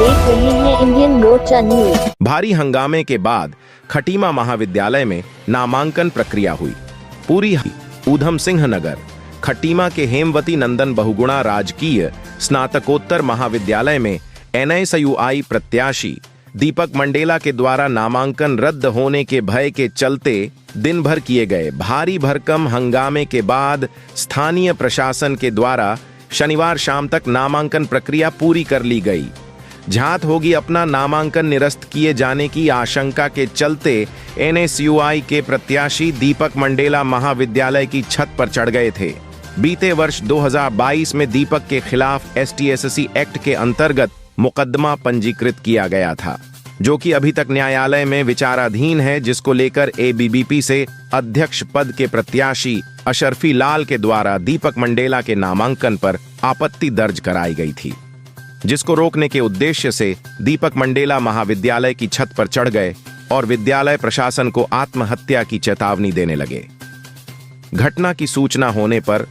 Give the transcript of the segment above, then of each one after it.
देख रहे हैं इंडियन मोर्चा न्यूज। भारी हंगामे के बाद खटीमा महाविद्यालय में नामांकन प्रक्रिया हुई। पूरी ऊधम सिंह नगर खटीमा के हेमवती नंदन बहुगुणा राजकीय स्नातकोत्तर महाविद्यालय में NSUI प्रत्याशी दीपक मंडेला के द्वारा नामांकन रद्द होने के भय के चलते दिन भर किए गए भारी भरकम हंगामे के बाद स्थानीय प्रशासन के द्वारा शनिवार शाम तक नामांकन प्रक्रिया पूरी कर ली गई। झांत होगी अपना नामांकन निरस्त किए जाने की आशंका के चलते NSUI के प्रत्याशी दीपक मंडेला महाविद्यालय की छत पर चढ़ गए थे। बीते वर्ष 2022 में दीपक के खिलाफ STSC एक्ट के अंतर्गत मुकदमा पंजीकृत किया गया था, जो कि अभी तक न्यायालय में विचाराधीन है, जिसको लेकर ABVP से अध्यक्ष पद के प्रत्याशी अशरफी लाल के द्वारा दीपक मंडेला के नामांकन पर आपत्ति दर्ज कराई गई थी, जिसको रोकने के उद्देश्य से दीपक मंडेला महाविद्यालय की छत पर चढ़ गए और विद्यालय प्रशासन को आत्महत्या की चेतावनी देने लगे। घटना की सूचना होने पर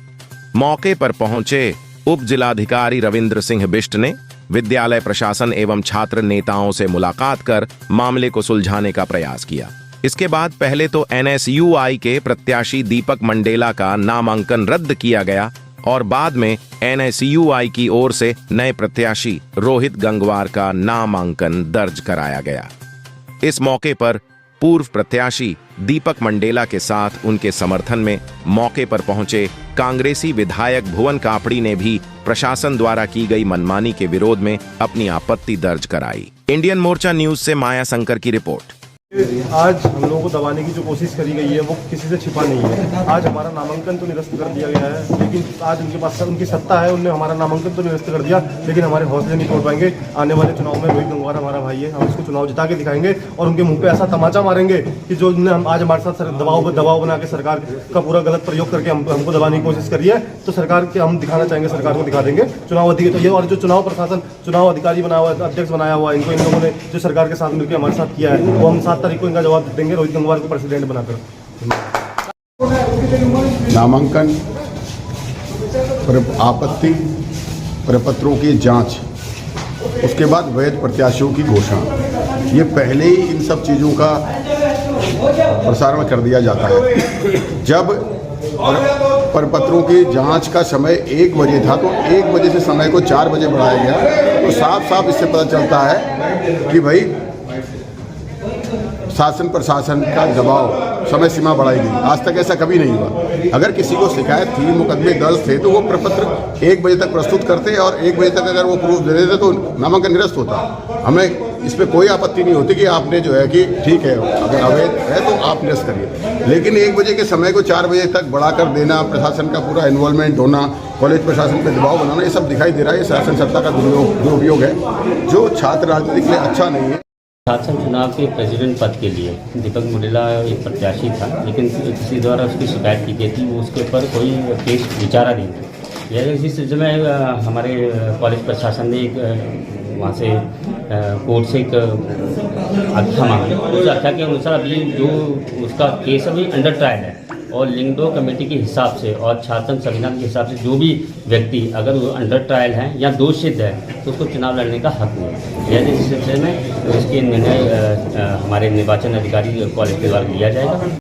मौके पर पहुंचे उप जिलाधिकारी रविंद्र सिंह बिष्ट ने विद्यालय प्रशासन एवं छात्र नेताओं से मुलाकात कर मामले को सुलझाने का प्रयास किया। इसके बाद पहले तो NSUI के प्रत्याशी दीपक मंडेला का नामांकन रद्द किया गया और बाद में NSUI की ओर से नए प्रत्याशी रोहित गंगवार का नामांकन दर्ज कराया गया। इस मौके पर पूर्व प्रत्याशी दीपक मंडेला के साथ उनके समर्थन में मौके पर पहुंचे कांग्रेसी विधायक भुवन कापड़ी ने भी प्रशासन द्वारा की गई मनमानी के विरोध में अपनी आपत्ति दर्ज कराई। इंडियन मोर्चा न्यूज से माया शंकर की रिपोर्ट। आज हम लोगों को दबाने की जो कोशिश करी गई है वो किसी से छिपा नहीं है। आज हमारा नामांकन तो निरस्त कर दिया गया है, लेकिन आज उनके पास उनकी सत्ता है, उन्होंने हमारा नामांकन तो निरस्त कर दिया, लेकिन हमारे हौसले नहीं तोड़ पाएंगे। आने वाले चुनाव में रोहित गंगवार हमारा भाई है, हम उसको चुनाव जिता के दिखाएंगे और उनके मुंह पे ऐसा तमाचा मारेंगे कि जो हम आज हमारे साथ दबाव बना के सरकार का पूरा गलत प्रयोग करके हमको दबाने की कोशिश करी है, तो सरकार के हम दिखाना चाहेंगे, सरकार को दिखा देंगे चुनाव अधिकारी और जो चुनाव प्रशासन चुनाव अधिकारी बनाया हुआ अध्यक्ष बनाया हुआ इनको इन लोगों ने जो सरकार के साथ मिलकर हमारे साथ किया है, वो हम 7 तारीख को इनका जवाब देंगे रोहित गंगवार को प्रेसिडेंट बनाकर। नामांकन आपत्ति प्रपत्रों की जांच, उसके बाद वैध प्रत्याशियों की घोषणा, ये पहले ही इन सब चीज़ों का प्रसारण कर दिया जाता है। जब प्रपत्रों की जांच का समय 1 बजे था तो 1 बजे से समय को 4 बजे बढ़ाया गया, तो साफ साफ इससे पता चलता है कि भाई शासन प्रशासन का दबाव समय सीमा बढ़ाई गई। आज तक ऐसा कभी नहीं हुआ। अगर किसी को शिकायत थी, मुकदमे दर्ज थे, तो वो प्रपत्र 1 बजे तक प्रस्तुत करते और 1 बजे तक अगर वो प्रूफ दे देते तो नामांकन निरस्त होता। हमें इस पर कोई आपत्ति नहीं होती कि आपने जो है कि ठीक है अगर अवैध है तो आप निरस्त करिए, लेकिन 1 बजे के समय को 4 बजे तक बढ़ाकर देना, प्रशासन का पूरा इन्वॉल्वमेंट होना, कॉलेज प्रशासन पर दबाव बनाना, ये सब दिखाई दे रहा है। ये शासन सत्ता का दुरुपयोग है, जो छात्र राजनीति के लिए अच्छा नहीं है। शासन चुनाव के प्रेसिडेंट पद के लिए दीपक मंडेला एक प्रत्याशी था, लेकिन किसी द्वारा उसकी शिकायत की गई थी, वो उसके ऊपर कोई केस विचाराधीन था। यह इसी सिलसिले में हमारे कॉलेज प्रशासन ने एक वहाँ से कोर्ट से एक आख्या मांगी। उस आख्या के अनुसार अभी जो उसका केस अभी अंडर ट्रायल है और लिंगडो कमेटी के हिसाब से और छात्र संविधान के हिसाब से जो भी व्यक्ति अगर वो अंडर ट्रायल है या दोषित है तो उसको चुनाव लड़ने का हक नहीं है। इस सिलसिले में इसके निर्णय हमारे निर्वाचन अधिकारी कॉलेज के द्वारा लिया जाएगा।